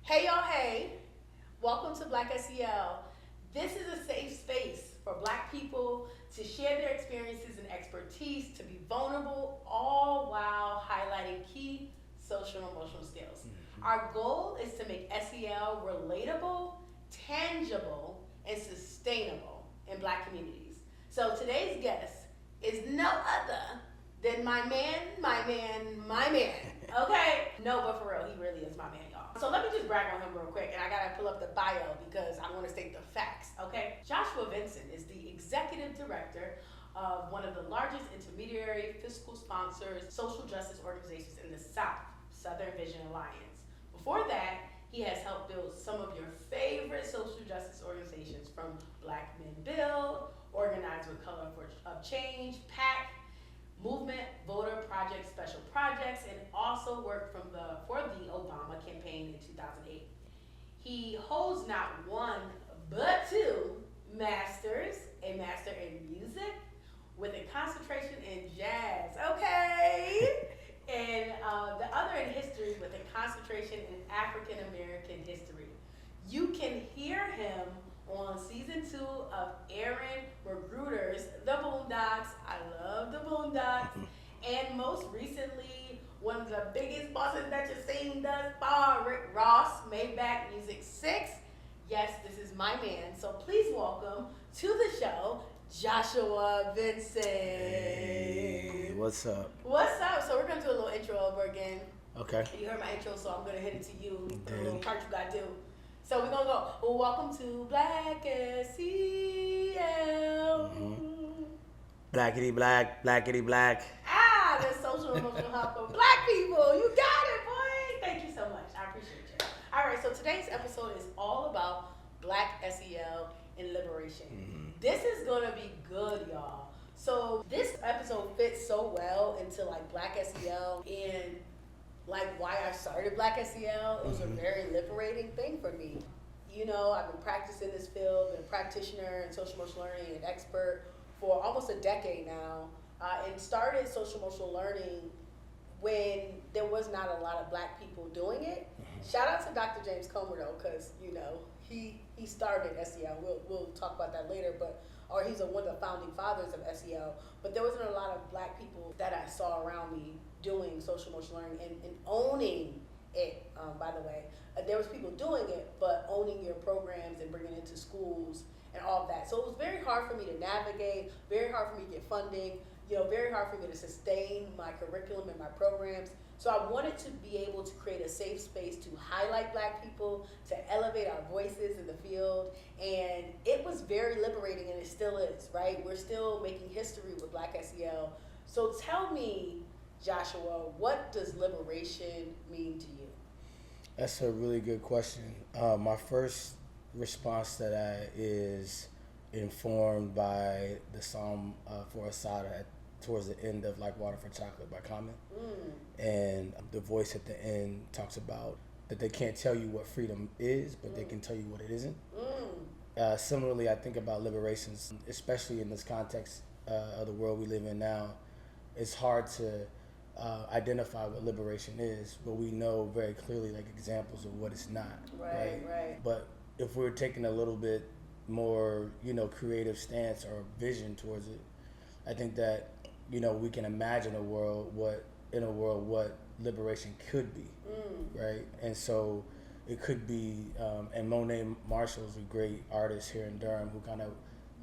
Hey y'all, hey. Welcome to Black SEL. This is a safe space for Black people to share their experiences and expertise, to be vulnerable, all while highlighting key social and emotional skills. Our goal is to make SEL relatable, tangible, and sustainable in Black communities. So today's guest is no other than my man. Okay? No, but for real, he really is my man, y'all. So let me just brag on him real quick, and I gotta pull up the bio because I wanna state the facts, okay? Joshua Vincent is the executive director of one of the largest intermediary fiscal sponsors social justice organizations in the South, Southern Vision Alliance. Before that, he has helped build some of your favorite social justice organizations from Black Men Build, Organize with Color of Change, PAC, Movement, Voter Project, Special Projects, and also worked for the Obama campaign in 2008. He holds not one, but two masters, a master in music with a concentration in jazz, okay? And the other in history with a concentration in African American history. You can hear him on season 2 of Aaron Magruder's The Boondocks. I love The Boondocks. And most recently, one of the biggest bosses that you've seen thus far, Rick Ross, Maybach Music 6. Yes, this is my man. So please welcome to the show, Joshua Vincent. Hey, what's up? What's up? So we're gonna do a little intro over again. Okay. You heard my intro, so I'm gonna hit it to you. The little part you gotta do. So we're gonna go, welcome to Black SEL. Blackity black, blackity black. The social emotional help of Black people. You got it, boy. Thank you so much. I appreciate you. All right, so today's episode is all about Black SEL and liberation. This is gonna be good, y'all. So this episode fits so well into like Black SEL and like why I started Black SEL. It was a very liberating thing for me. You know, I've been practicing this field, been a practitioner in social emotional learning and an expert for almost a decade now, and started social emotional learning when there was not a lot of Black people doing it. Shout out to Dr. James Comer though, because you know he started SEL. We'll talk about that later, or he's one of the founding fathers of SEL. But there wasn't a lot of Black people that I saw around me doing social emotional learning and owning it. By the way, there was people doing it, but owning your programs and bringing it to schools and all of that. So it was very hard for me to navigate, very hard for me to get funding, very hard for me to sustain my curriculum and my programs. So I wanted to be able to create a safe space to highlight Black people, to elevate our voices in the field. And it was very liberating, and it still is, right? We're still making history with Black SEL. So tell me, Joshua, what does liberation mean to you? That's a really good question. My first response to that is informed by the Psalm for Asada towards the end of Like Water for Chocolate by Common. And the voice at the end talks about that they can't tell you what freedom is, but they can tell you what it isn't. Similarly, I think about liberations, especially in this context of the world we live in now. It's hard to identify what liberation is, but we know very clearly like examples of what it's not. Right. But if we're taking a little bit more, creative stance or vision towards it, I think that, we can imagine what liberation could be, right? And so it could be, and Monet Marshall's a great artist here in Durham who kind of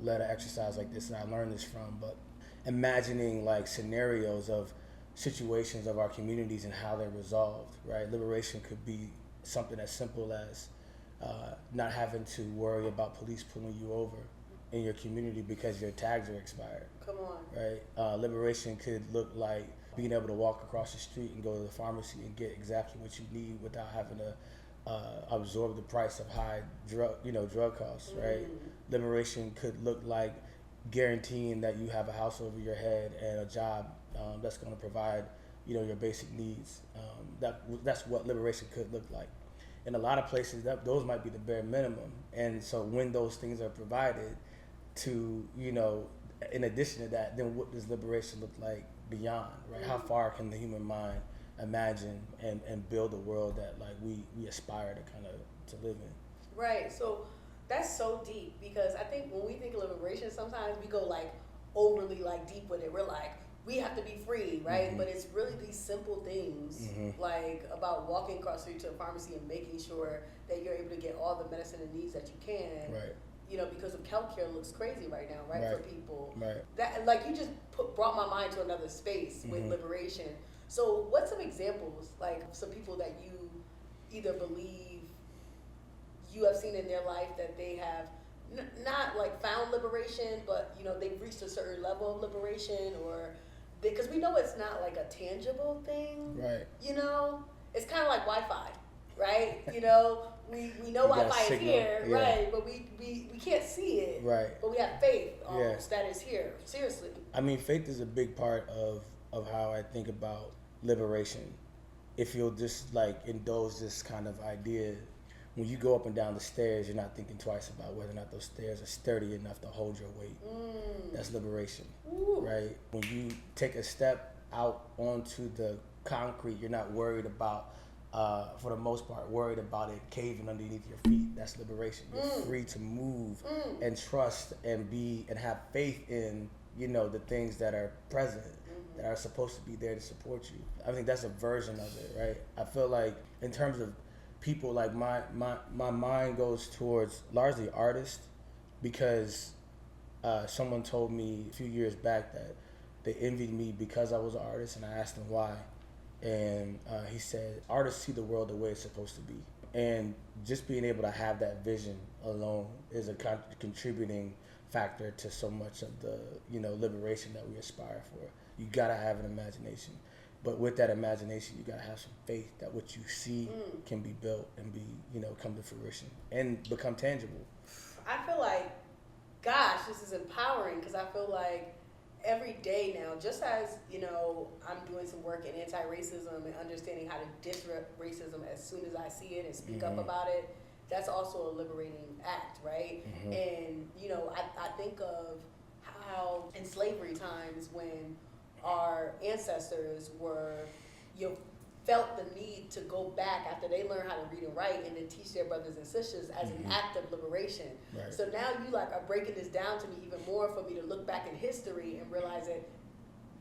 led an exercise like this, and I learned this from, but imagining like scenarios of situations of our communities and how they're resolved, right? Liberation could be something as simple as not having to worry about police pulling you over in your community because your tags are expired. Come on. Right? Liberation could look like being able to walk across the street and go to the pharmacy and get exactly what you need without having to absorb the price of high drug costs, right? Liberation could look like guaranteeing that you have a house over your head and a job that's going to provide, your basic needs. That's what liberation could look like. In a lot of places, those might be the bare minimum. And so when those things are provided to, in addition to that, then what does liberation look like beyond, right? How far can the human mind imagine and build a world that like we aspire to kind of to live in. Right. So that's so deep because I think when we think of liberation, sometimes we go like overly like deep with it. We're like, we have to be free, right? Mm-hmm. But it's really these simple things Mm-hmm. like about walking across the street to a pharmacy and making sure that you're able to get all the medicine and needs that you can. Right. You know, because of healthcare looks crazy right now, right? For people. Right. That like you just brought my mind to another space with Mm-hmm. liberation. So what's some examples, like some people that you either believe you have seen in their life that they have not like found liberation, but you know they've reached a certain level of liberation, or because we know it's not like a tangible thing, Right. you know, it's kind of like Wi-Fi, right? You know, we know Wi-Fi is here, yeah. right? But we can't see it, Right. But we have faith Yeah. that it's here. Seriously. I mean, faith is a big part of how I think about liberation. If you'll just like indulge this kind of idea, when you go up and down the stairs, you're not thinking twice about whether or not those stairs are sturdy enough to hold your weight. That's liberation, right? When you take a step out onto the concrete, you're not worried about, for the most part, worried about it caving underneath your feet. That's liberation. You're free to move and trust and be and have faith in, you know, the things that are present, that are supposed to be there to support you. I think that's a version of it, right? I feel like in terms of people, like my mind goes towards largely artists, because someone told me a few years back that they envied me because I was an artist, and I asked him why, and he said artists see the world the way it's supposed to be, and just being able to have that vision alone is a contributing factor to so much of the, you know, liberation that we aspire for. You gotta have an imagination. But with that imagination, you gotta have some faith that what you see can be built and be, you know, come to fruition and become tangible. I feel like, gosh, this is empowering because I feel like every day now, just as, you know, I'm doing some work in anti-racism and understanding how to disrupt racism as soon as I see it and speak up about it, that's also a liberating act, right? And, you know, I think of how in slavery times when our ancestors were, you know, felt the need to go back after they learned how to read and write and then teach their brothers and sisters as an act of liberation. Right. So now you like are breaking this down to me even more for me to look back in history and realize that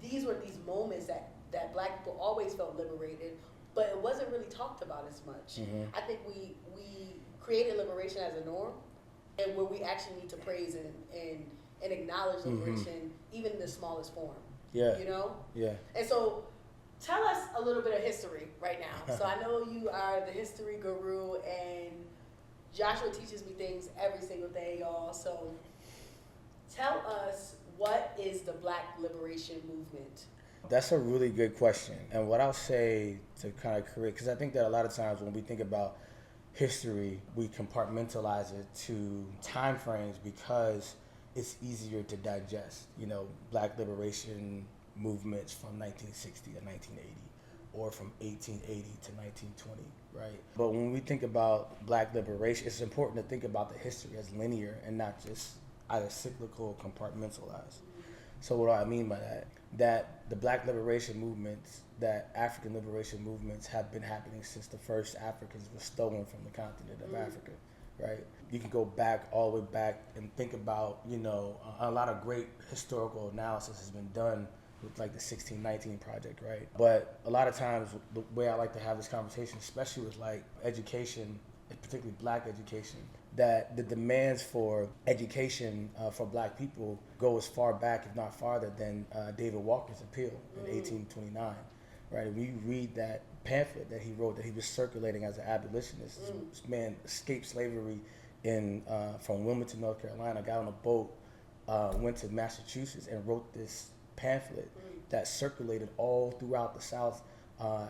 these were these moments that black people always felt liberated, but it wasn't really talked about as much. I think we created liberation as a norm, and where we actually need to praise and acknowledge liberation even in the smallest form. Yeah. You know? Yeah. And so tell us a little bit of history right now. So I know you are the history guru, and Joshua teaches me things every single day, y'all. So tell us, what is the Black Liberation Movement? That's a really good question. And what I'll say to kind of create, because I think that a lot of times when we think about history, we compartmentalize it to time frames because it's easier to digest. You know, Black liberation movements from 1960 to 1980, or from 1880 to 1920, right? But when we think about Black liberation, it's important to think about the history as linear and not just either cyclical or compartmentalized. So what do I mean by that? That the Black liberation movements, that African liberation movements have been happening since the first Africans were stolen from the continent of Africa, right? You can go back, all the way back, and think about, you know, a lot of great historical analysis has been done with like the 1619 Project, right? But a lot of times, the way I like to have this conversation, especially with like education, particularly Black education, that the demands for education for Black people go as far back, if not farther, than David Walker's appeal in 1829, right? And we read that pamphlet that he wrote, that he was circulating as an abolitionist. This man escaped slavery from Wilmington, North Carolina, got on a boat, went to Massachusetts, and wrote this pamphlet that circulated all throughout the South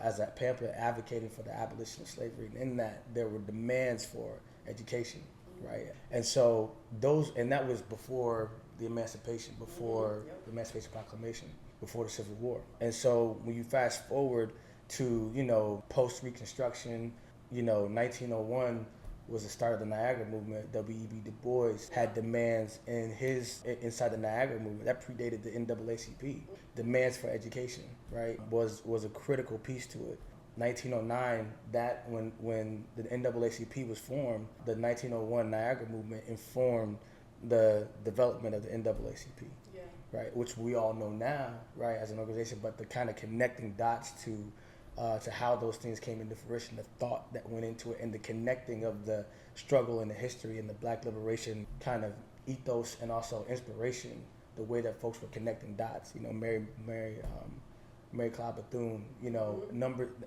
as a pamphlet advocating for the abolition of slavery. And in that, there were demands for education, right? And so that was before the Emancipation, before the Emancipation Proclamation, before the Civil War. And so when you fast forward to, you know, post-Reconstruction, you know, 1901, was the start of the Niagara movement. W.E.B. Du Bois had demands inside the Niagara movement that predated the NAACP. Demands for education, right, was a critical piece to it. 1909, that when the NAACP was formed, the 1901 Niagara movement informed the development of the NAACP, right, which we all know now, right, as an organization. But the kind of connecting dots to how those things came into fruition, the thought that went into it, and the connecting of the struggle and the history and the Black liberation kind of ethos and also inspiration, the way that folks were connecting dots. You know, Mary Clyde Bethune, you know,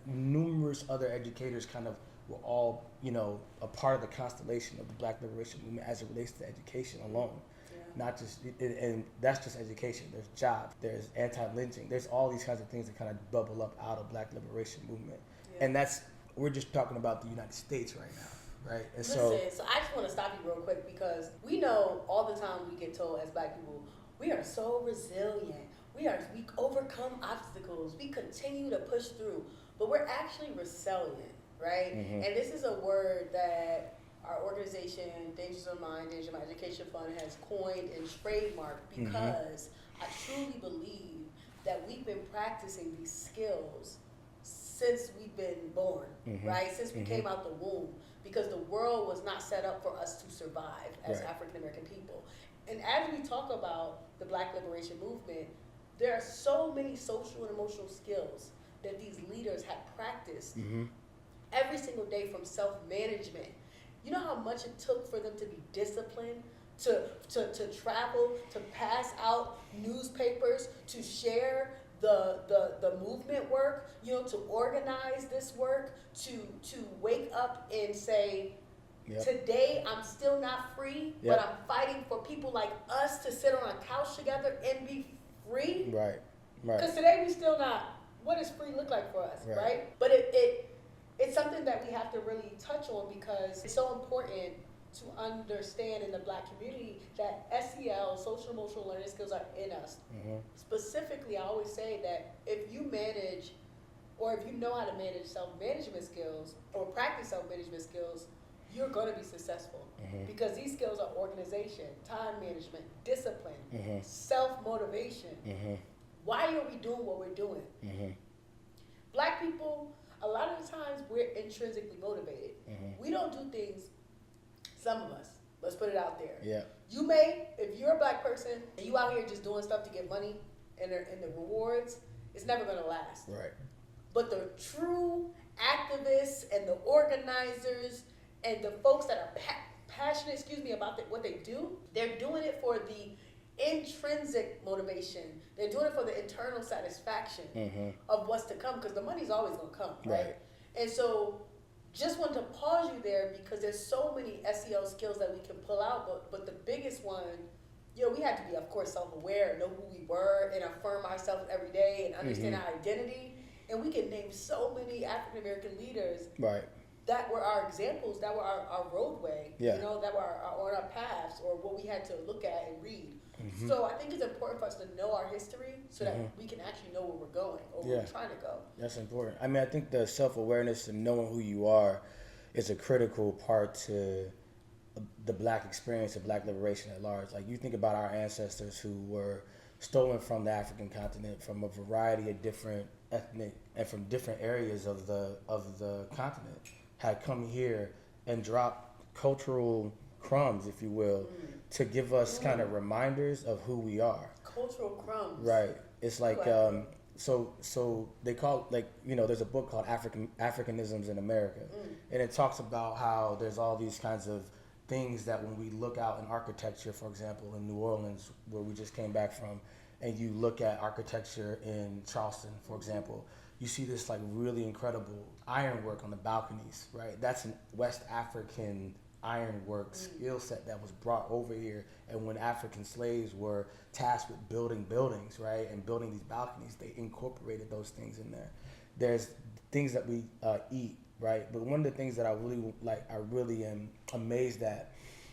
numerous other educators kind of were all, you know, a part of the constellation of the Black liberation movement as it relates to education alone. Not just, and that's just education. There's jobs, there's anti-lynching, there's all these kinds of things that kind of bubble up out of Black liberation movement. And we're just talking about the United States right now, right? And so I just want to stop you real quick, because we know all the time we get told as Black people, we are so resilient. We overcome obstacles. We continue to push through, but we're actually resilient, right? And this is a word that our organization, Dangers of Mind, Danger of My Education Fund, has coined and trademarked, because I truly believe that we've been practicing these skills since we've been born, right? Since we came out the womb, because the world was not set up for us to survive as African American people. And as we talk about the Black liberation movement, there are so many social and emotional skills that these leaders have practiced every single day, from self-management. You know how much it took for them to be disciplined, to travel, to pass out newspapers, to share the movement work, you know, to organize this work, to wake up and say, today I'm still not free, but I'm fighting for people like us to sit on a couch together and be free. Right. Because today we still not. What does free look like for us, right? But it's something that we have to really touch on, because it's so important to understand in the Black community that SEL, social emotional learning skills, are in us. Specifically, I always say that if you manage, or if you know how to manage self-management skills or practice self-management skills, you're going to be successful. Because these skills are organization, time management, discipline, self-motivation. Why are we doing what we're doing? Black people, a lot of the times, we're intrinsically motivated. We don't do things, some of us, let's put it out there. You may, if you're a Black person and you out here just doing stuff to get money and the rewards, it's never going to last. Right. But the true activists and the organizers and the folks that are passionate, about what they do, they're doing it for the intrinsic motivation. They're doing it for the internal satisfaction of what's to come, because the money's always going to come, right? And so just want to pause you there, because there's so many SEL skills that we can pull out, but the biggest one, you know, we had to be, of course, self-aware, know who we were, and affirm ourselves every day, and understand our identity. And we can name so many African American leaders that were our examples, that were our roadway, you know, that were on our paths, or what we had to look at and read. So I think it's important for us to know our history, so that we can actually know where we're going, or where we're trying to go. That's important. I mean, I think the self-awareness and knowing who you are is a critical part to the Black experience of Black liberation at large. Like, you think about our ancestors who were stolen from the African continent from a variety of different ethnic and from different areas of the continent, had come here and dropped cultural crumbs, if you will, to give us kind of reminders of who we are. Cultural crumbs. Right. It's like, so they call, like, you know, there's a book called Africanisms in America. And it talks about how there's all these kinds of things that when we look out in architecture, for example, in New Orleans, where we just came back from, and you look at architecture in Charleston, for example, you see this like really incredible ironwork on the balconies, right? That's a West African ironwork skill set that was brought over here. And when African slaves were tasked with building buildings, right, and building these balconies, they incorporated those things in there. There's things that we eat, right? But one of the things that I really am amazed at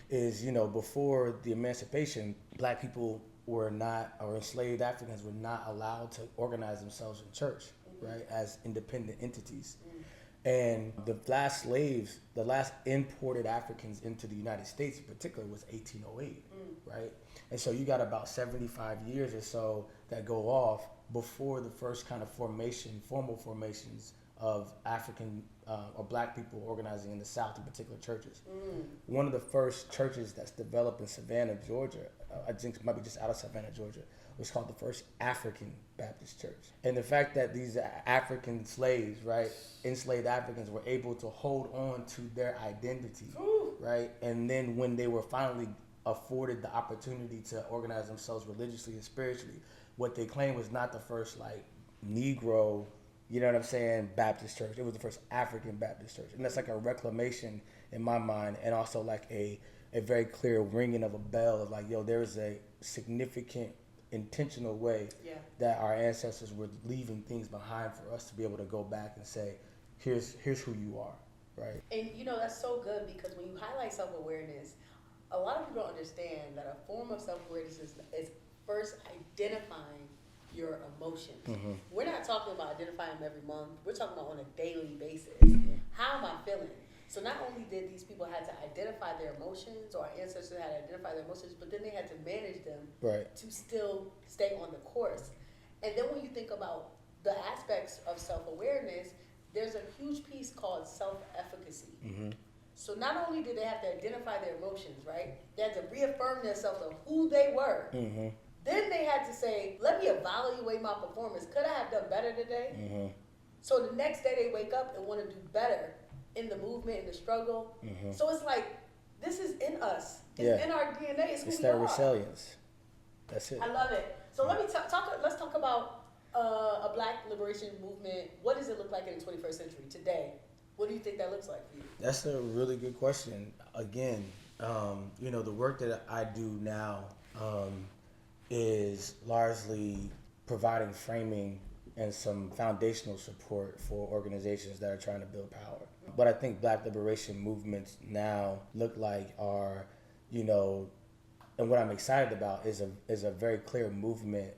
is, you know, before the emancipation, Black people were not, or enslaved Africans were not allowed to organize themselves in church, right, as independent entities. And the last imported Africans into the United States in particular was 1808, right? And so you got about 75 years or so that go off before the first kind of formal formations of African or black people organizing in the South, in particular churches. One of the first churches that's developed in Savannah, Georgia, I think it might be just out of Savannah, Georgia, was called the First African Baptist Church. And the fact that these African slaves, right, enslaved Africans were able to hold on to their identity, right? And then when they were finally afforded the opportunity to organize themselves religiously and spiritually, what they claimed was not the first, like, Negro, you know what I'm saying, Baptist church. It was the first African Baptist church. And that's like a reclamation in my mind, and also like a very clear ringing of a bell of like, yo, there is a significant intentional way that our ancestors were leaving things behind for us to be able to go back and say, here's who you are, right? And you know, that's so good, because when you highlight self-awareness, a lot of people don't understand that a form of self-awareness is first identifying your emotions. We're not talking about identifying them every month. We're talking about on a daily basis. How am I feeling? So not only did these people have to identify their emotions, or our ancestors had to identify their emotions, but then they had to manage them to still stay on the course. And then when you think about the aspects of self-awareness, there's a huge piece called self-efficacy. So not only did they have to identify their emotions, right? They had to reaffirm themselves of who they were. Then they had to say, let me evaluate my performance. Could I have done better today? So the next day they wake up and want to do better in the movement, in the struggle. So it's like, this is in us. It's in our DNA. It's who we are. That resilience. That's it. I love it. So let me let's talk about a Black liberation movement. What does it look like in the 21st century today? What do you think that looks like for you? That's a really good question. Again, you know, the work that I do now is largely providing framing and some foundational support for organizations that are trying to build power. What I think Black liberation movements now look like are, you know, and what I'm excited about is a very clear movement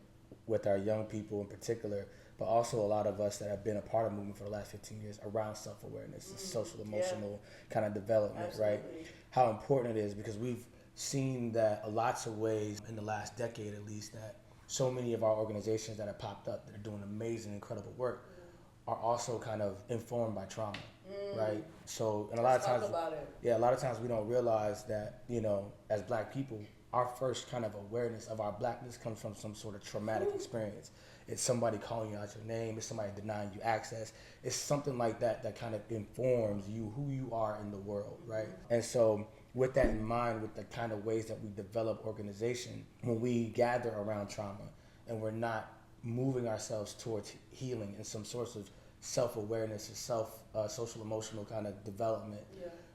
with our young people in particular, but also a lot of us that have been a part of the movement for the last 15 years around self-awareness and social emotional kind of development, right? How important it is, because we've seen that in lots of ways in the last decade at least, that so many of our organizations that have popped up that are doing amazing, incredible work are also kind of informed by trauma, right? So, and a lot of times, a lot of times we don't realize that, you know, as Black people, our first kind of awareness of our Blackness comes from some sort of traumatic experience. It's somebody calling you out your name. It's somebody denying you access. It's something like that that kind of informs you who you are in the world, right? And so with that in mind, with the kind of ways that we develop organization, when we gather around trauma and we're not moving ourselves towards healing and some sorts of self-awareness and social emotional kind of development,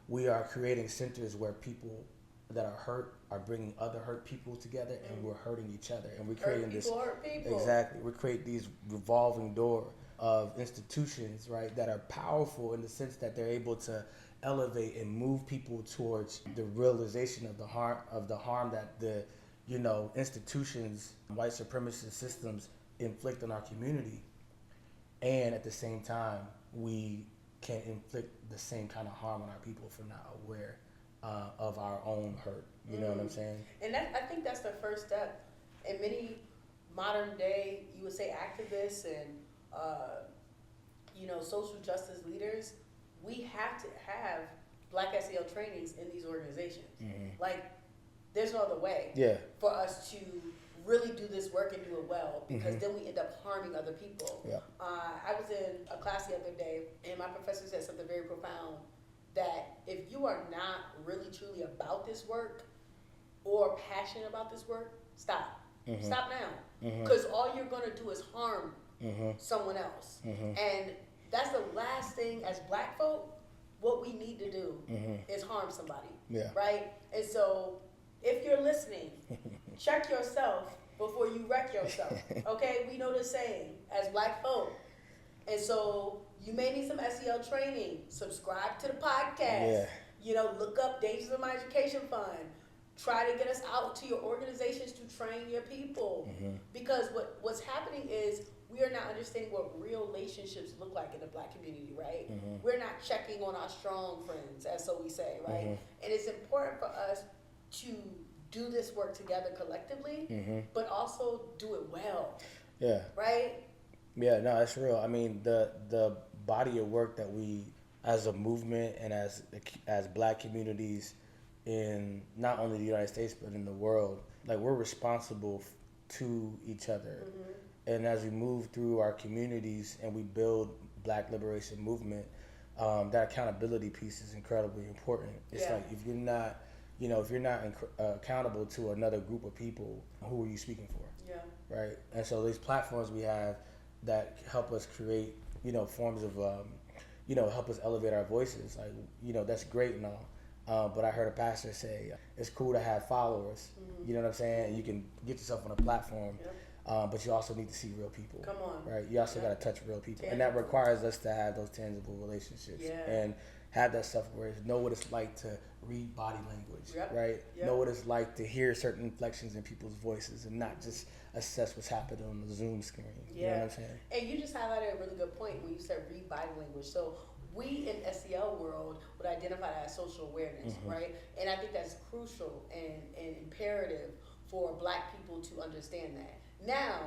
we are creating centers where people that are hurt are bringing other hurt people together, and we're hurting each other, and we're creating hurt people. Exactly, we create these revolving door of institutions, right, that are powerful in the sense that they're able to elevate and move people towards the realization of the harm that the, you know, institutions, white supremacist systems inflict on our community, and at the same time we can inflict the same kind of harm on our people if we're not aware of our own hurt. You know what I'm saying? And I think that's the first step. In many modern day, you would say activists and you know, social justice leaders, we have to have Black SEL trainings in these organizations. Like, there's no other way for us to really do this work and do it well, because then we end up harming other people. I was in a class the other day, and my professor said something very profound, that if you are not really truly about this work or passionate about this work, stop. Stop now. Because all you're going to do is harm someone else. And that's the last thing as Black folk, what we need to do is harm somebody. Right? And so if you're listening, check yourself before you wreck yourself. Okay? We know the saying as Black folk. And so you may need some SEL training. Subscribe to the podcast. You know, look up Dangers of My Education Fund. Try to get us out to your organizations to train your people. Because what's happening is we are not understanding what real relationships look like in the Black community, right? We're not checking on our strong friends, as so we say, right? And it's important for us to do this work together collectively, but also do it well. Yeah. Right? Yeah, no, that's real. I mean, the body of work that we, as a movement and as Black communities in not only the United States but in the world, like we're responsible to each other. And as we move through our communities and we build Black liberation movement, that accountability piece is incredibly important. It's like if you're not, accountable to another group of people, who are you speaking for? Yeah. Right. And so these platforms we have that help us create, forms of, help us elevate our voices. Like, that's great and all. But I heard a pastor say, it's cool to have followers. You know what I'm saying? You can get yourself on a platform. But you also need to see real people. Come on. Right? You also got to touch real people. And that requires us to have those tangible relationships. And have that stuff where know what it's like to read body language, right? Know what it's like to hear certain inflections in people's voices and not just assess what's happening on the Zoom screen. You know what I'm saying? And you just highlighted a really good point when you said read body language. So we in SEL world would identify that as social awareness, right? And I think that's crucial and imperative for Black people to understand that. Now,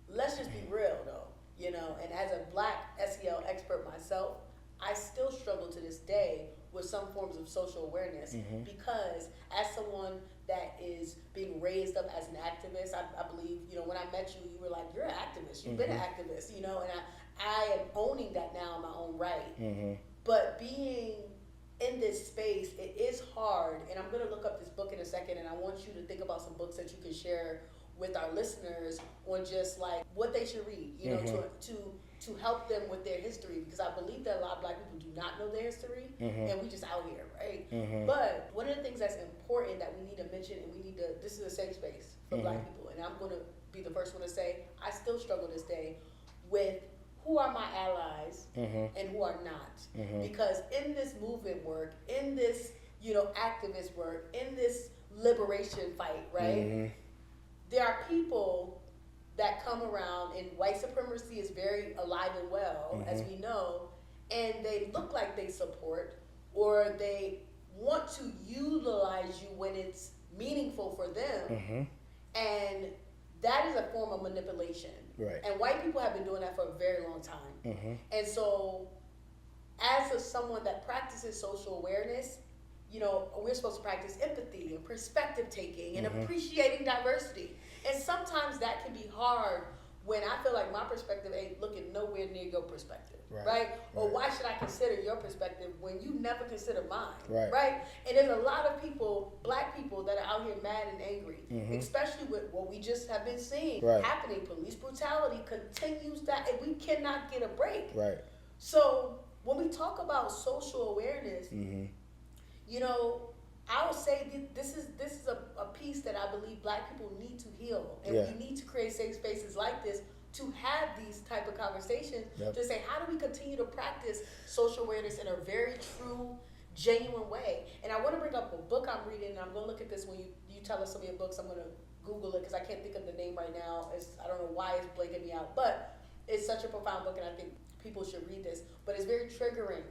let's just be real though, and as a Black SEL expert myself, I still struggle to this day with some forms of social awareness because as someone that is being raised up as an activist, I believe, when I met you, you were like, you're an activist, you've been an activist, and I am owning that now in my own right. But being in this space, it is hard, and I'm going to look up this book in a second, and I want you to think about some books that you can share with our listeners on just like what they should read, to help them with their history, because I believe that a lot of Black people do not know their history, and we just out here, right? But one of the things that's important that we need to mention, and this is a safe space for Black people, and I'm going to be the first one to say, I still struggle this day with who are my allies and who are not, because in this movement work, in this, activist work, in this liberation fight, right? There are people that come around, and white supremacy is very alive and well, as we know, and they look like they support, or they want to utilize you when it's meaningful for them, and that is a form of manipulation. Right. And white people have been doing that for a very long time. And so, as someone that practices social awareness, we're supposed to practice empathy and perspective taking and appreciating diversity. And sometimes that can be hard when I feel like my perspective ain't looking nowhere near your perspective, right? Or why should I consider your perspective when you never consider mine, right? And there's a lot of people, Black people, that are out here mad and angry, especially with what we just have been seeing happening. Police brutality continues that, and we cannot get a break. Right. So when we talk about social awareness, I would say this is a piece that I believe Black people need to heal, and we need to create safe spaces like this to have these type of conversations to say, how do we continue to practice social awareness in a very true, genuine way? And I want to bring up a book I'm reading, and I'm going to look at this when you tell us some of your books. I'm going to Google it because I can't think of the name right now. I don't know why it's blanking me out, but it's such a profound book, and I think people should read this. But it's very triggering,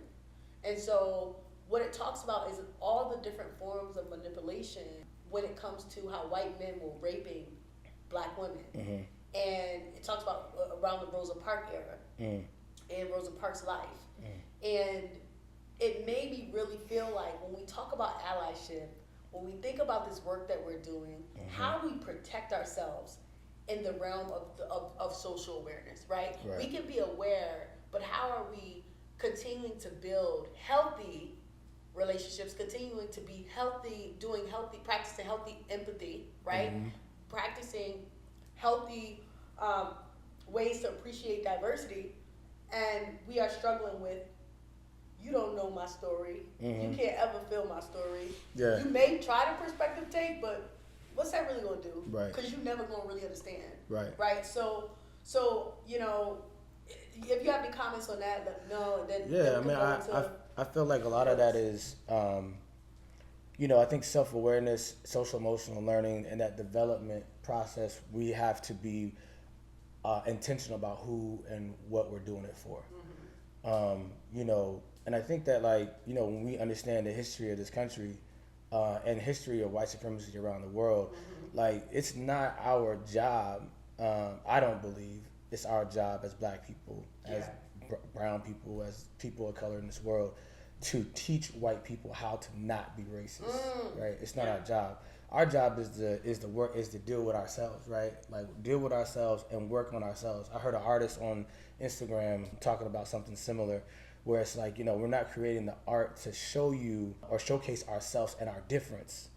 and so what it talks about is all the different forms of manipulation when it comes to how white men were raping Black women. And it talks about around the Rosa Parks era and Rosa Parks' life. And it made me really feel like when we talk about allyship, when we think about this work that we're doing, how do we protect ourselves in the realm of social awareness, right? We can be aware, but how are we continuing to build healthy relationships, continuing to be healthy, practicing healthy empathy, right? Practicing healthy ways to appreciate diversity, and we are struggling with, you don't know my story, you can't ever feel my story. You may try to perspective take, but what's that really gonna do? Because you're never gonna really understand. Right? So if you have any comments on that, let me know. And then I feel like a lot of that is, I think self-awareness, social emotional learning, and that development process, we have to be intentional about who and what we're doing it for. Mm-hmm. You know, and I think that, like, you know, when we understand the history of this country and history of white supremacy around the world, Mm-hmm. like, it's not our job. I don't believe it's our job as Black people, as brown people, as people of color in this world, to teach white people how to not be racist. Right? It's not our job. Our job is to deal with ourselves, right? Like, deal with ourselves and work on ourselves. I heard an artist on Instagram talking about something similar, where it's like, you know, we're not creating the art to show you or showcase ourselves and our difference.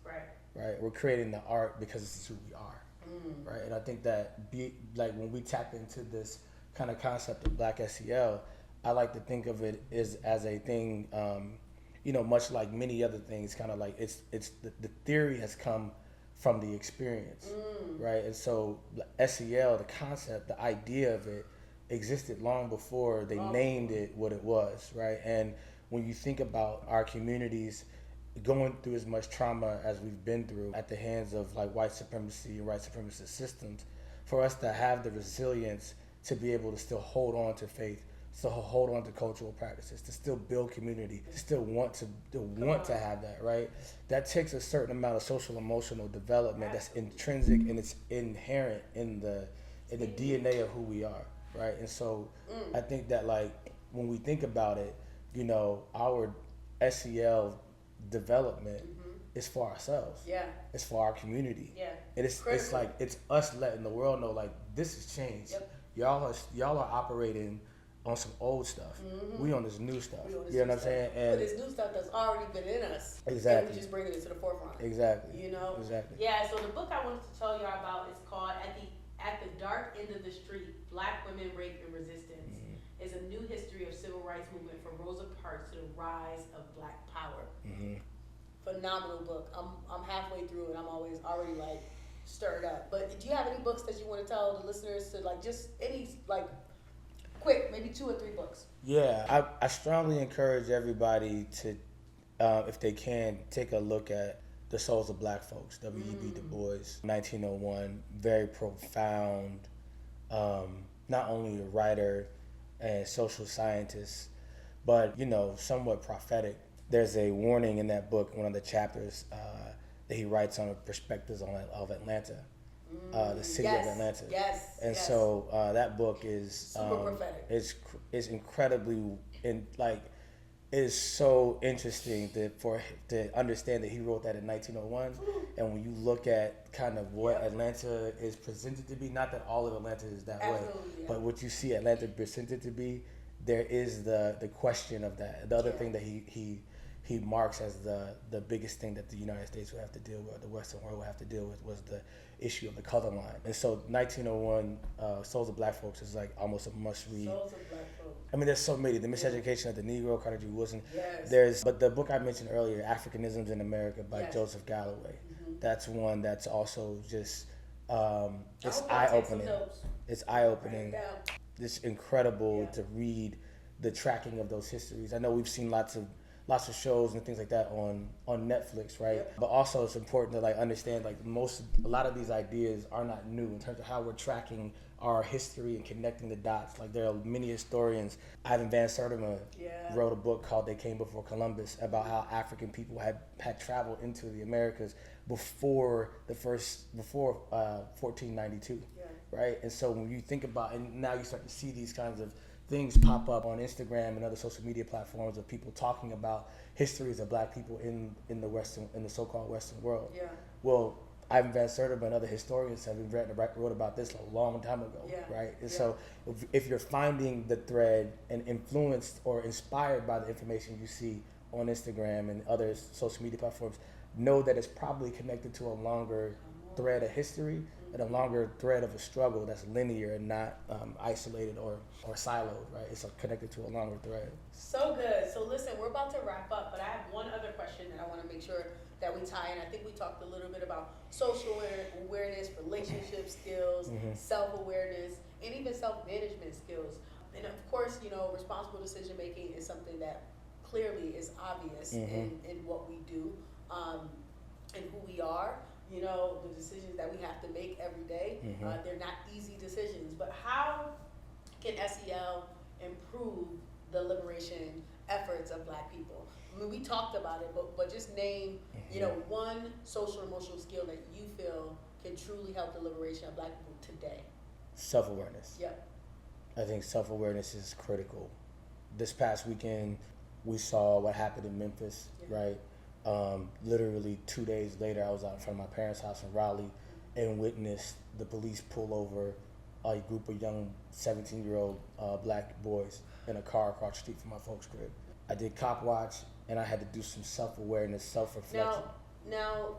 Right? We're creating the art because this is who we are. Right? And I think that when we tap into this kind of concept of Black SEL, I like to think of it as a thing, you know, much like many other things, kind of like it's the theory has come from the experience, right? And so SEL, the concept, the idea of it, existed long before they named it what it was, right? And when you think about our communities going through as much trauma as we've been through at the hands of like white supremacy and white supremacist systems, for us to have the resilience to be able to still hold on to faith, to hold on to cultural practices, to still build community, to still want to have that, right? That takes a certain amount of social emotional development that's intrinsic and it's inherent in the DNA of who we are, right? And so I think that, like, when we think about it, you know, our SEL development is for ourselves. Yeah. It's for our community. Yeah. And it's like it's us letting the world know, like, this has changed. Yep. Y'all are operating on some old stuff. We on this new stuff. You know what I'm saying? And but this new stuff that's already been in us. Exactly. And we just bringing it to the forefront. Exactly. You know? Exactly. Yeah, so the book I wanted to tell y'all about is called At the Dark End of the Street, Black Women, Rape, and Resistance. It's a new history of civil rights movement from Rosa Parks to the rise of Black power. Phenomenal book. I'm halfway through and I'm already like stirred up. But do you have any books that you want to tell the listeners to, like, just any, like, quick, maybe 2 or 3 books? Yeah, I strongly encourage everybody to, if they can, take a look at The Souls of Black Folks, W.E.B. Du Bois, 1901. Very profound, not only a writer and social scientist, but, you know, somewhat prophetic. There's a warning in that book, one of the chapters, that he writes on perspectives of Atlanta, the city of Atlanta. Yes. And so that book is super prophetic. It's incredibly it is so interesting to understand that he wrote that in 1901. And when you look at kind of what Atlanta is presented to be, not that all of Atlanta is that way, but what you see Atlanta presented to be, there is the question of that. The other thing that he marks as the biggest thing that the United States would have to deal with, the Western world would have to deal with, was the issue of the color line. And so 1901, Souls of Black Folks is like almost a must read. Souls of Black Folks. I mean, there's so many. The Miseducation of the Negro, Carter G. Woodson. Yes. But the book I mentioned earlier, Africanisms in America by Joseph Galloway. That's one that's also just, it's eye-opening. It's eye-opening. It's incredible to read the tracking of those histories. I know we've seen lots of shows and things like that on Netflix, right? But also it's important to, like, understand, like, a lot of these ideas are not new in terms of how we're tracking our history and connecting the dots. Like, there are many historians. Ivan Van Sertima wrote a book called They Came Before Columbus about how African people had traveled into the Americas before 1492, right? And so when you think about, and now you start to see these kinds of things pop up on Instagram and other social media platforms of people talking about histories of Black people in the so-called Western world. Well, Ivan Van Sertima and other historians have wrote about this a long time ago, right? And so if you're finding the thread and influenced or inspired by the information you see on Instagram and other social media platforms, know that it's probably connected to a longer thread of history and a longer thread of a struggle that's linear and not isolated or siloed, right? It's connected to a longer thread. So good. So listen, we're about to wrap up, but I have one other question that I want to make sure that we tie in. I think we talked a little bit about social awareness, relationship skills, self-awareness, and even self-management skills. And of course, you know, responsible decision making is something that clearly is obvious in what we do and who we are. you know, the decisions that we have to make every day. Mm-hmm. They're not easy decisions, but how can SEL improve the liberation efforts of Black people? I mean, we talked about it, but just name, you know, one social emotional skill that you feel can truly help the liberation of Black people today. Self-awareness. Yep. I think self-awareness is critical. This past weekend, we saw what happened in Memphis, right? Literally 2 days later, I was out in front of my parents' house in Raleigh and witnessed the police pull over a group of young 17-year-old Black boys in a car across the street from my folks' crib. I did cop watch, and I had to do some self-awareness, self-reflection. Now,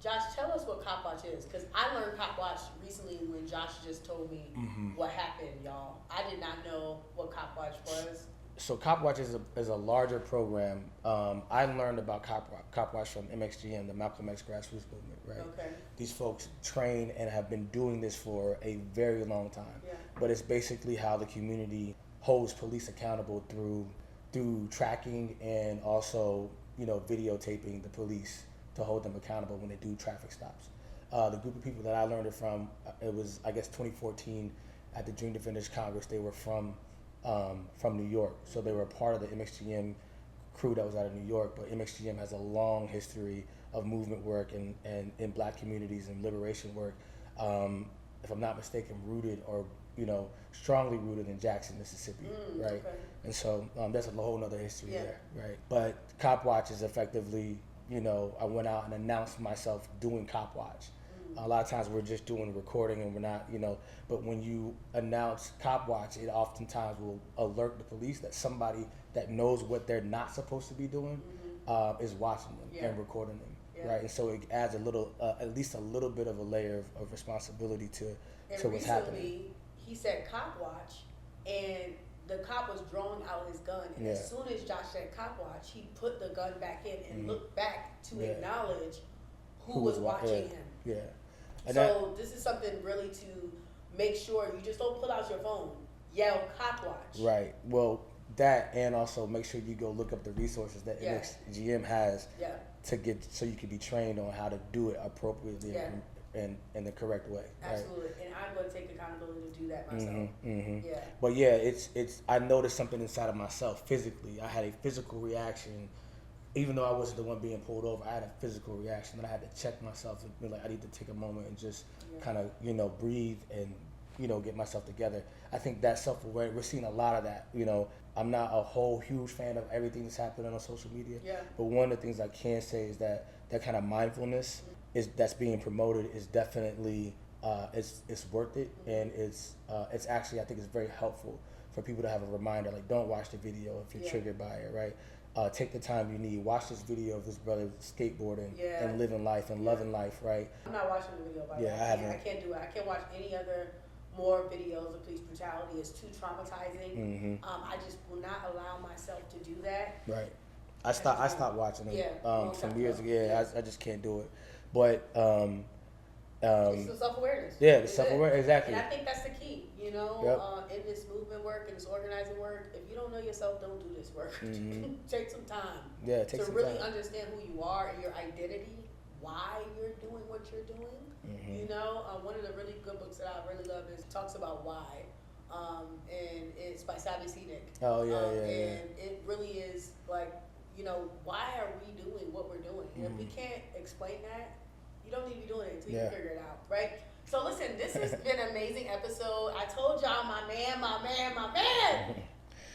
Josh, tell us what cop watch is, because I learned cop watch recently when Josh just told me what happened, y'all. I did not know what cop watch was. So Cop Watch is a larger program. I learned about Cop Watch from MXGM, the Malcolm X grassroots movement, right? Okay. These folks train and have been doing this for a very long time. Yeah. But it's basically how the community holds police accountable through tracking and also, you know, videotaping the police to hold them accountable when they do traffic stops. The group of people that I learned it from, it was, I guess, 2014 at the Dream Defenders Congress. They were from New York. So they were a part of the MXGM crew that was out of New York, but MXGM has a long history of movement work and in Black communities and liberation work. If I'm not mistaken, rooted or, you know, strongly rooted in Jackson, Mississippi, right? Okay. And so that's a whole nother history there, right? But Cop Watch is effectively, you know, I went out and announced myself doing Cop Watch. A lot of times we're just doing recording and we're not, you know, but when you announce Cop Watch, it oftentimes will alert the police that somebody that knows what they're not supposed to be doing is watching them and recording them, right? And so it adds a little, at least a little bit of a layer of responsibility to what's happening. Recently, he said Cop Watch, and the cop was drawing out his gun, and as soon as Josh said Cop Watch, he put the gun back in and looked back to acknowledge who was watching him. Yeah. And so this is something really to make sure you just don't pull out your phone, yell Cop Watch. Right. Well, that, and also make sure you go look up the resources that MXGM has to get, so you can be trained on how to do it appropriately and in the correct way. Absolutely. Right? And I'm going to take accountability to do that myself. Yeah. But yeah, it's I noticed something inside of myself physically. I had a physical reaction. Even though I wasn't the one being pulled over, I had a physical reaction that I had to check myself and be like, I need to take a moment and just kind of, you know, breathe and, you know, get myself together. I think that self-awareness, we're seeing a lot of that. You know, I'm not a whole huge fan of everything that's happening on social media, but one of the things I can say is that that kind of mindfulness that's being promoted is definitely, it's worth it, and it's actually, I think it's very helpful for people to have a reminder, like, don't watch the video if you're triggered by it, right? Take the time you need. Watch this video of this brother skateboarding and living life and loving life, right? I'm not watching the video, by the way. I can't do it. I can't watch any other more videos of police brutality. It's too traumatizing. I just will not allow myself to do that. Right. I stopped watching them some years ago. I just can't do it. But it's the self-awareness. Yeah, the self-awareness, exactly. And I think that's the key, you know, in this movement work, in this organizing work. If you don't know yourself, don't do this work. Take some time to really understand who you are and your identity, why you're doing what you're doing. You know, one of the really good books that I really love is talks about why, and it's by Savvy Scenic. And it really is like, you know, why are we doing what we're doing? And if we can't explain that, you don't need to be doing it until you figure it out, right? So listen, this has been an amazing episode. I told y'all, my man.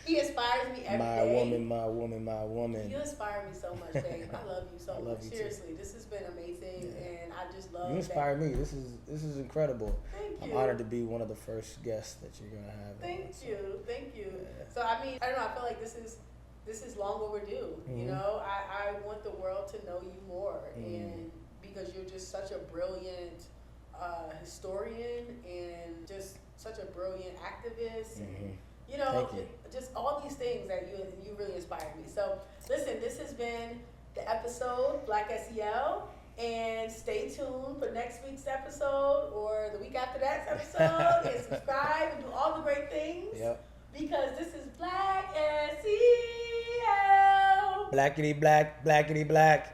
He inspires me every day. My woman. You inspire me so much, babe. I love you so much. Seriously, this has been amazing, and I just love. You inspire me. This is incredible. Thank you. I'm honored to be one of the first guests that you're gonna have. Thank you. Yeah. So I mean, I don't know. I feel like this is long overdue. You know, I want the world to know you more, and because you're just such a brilliant historian and just such a brilliant activist. And, you know, just all these things that you really inspired me. So listen, this has been the episode Black SEL, and stay tuned for next week's episode or the week after that episode, and subscribe and do all the great things. Because this is Black SEL. Blackity black, blackity black.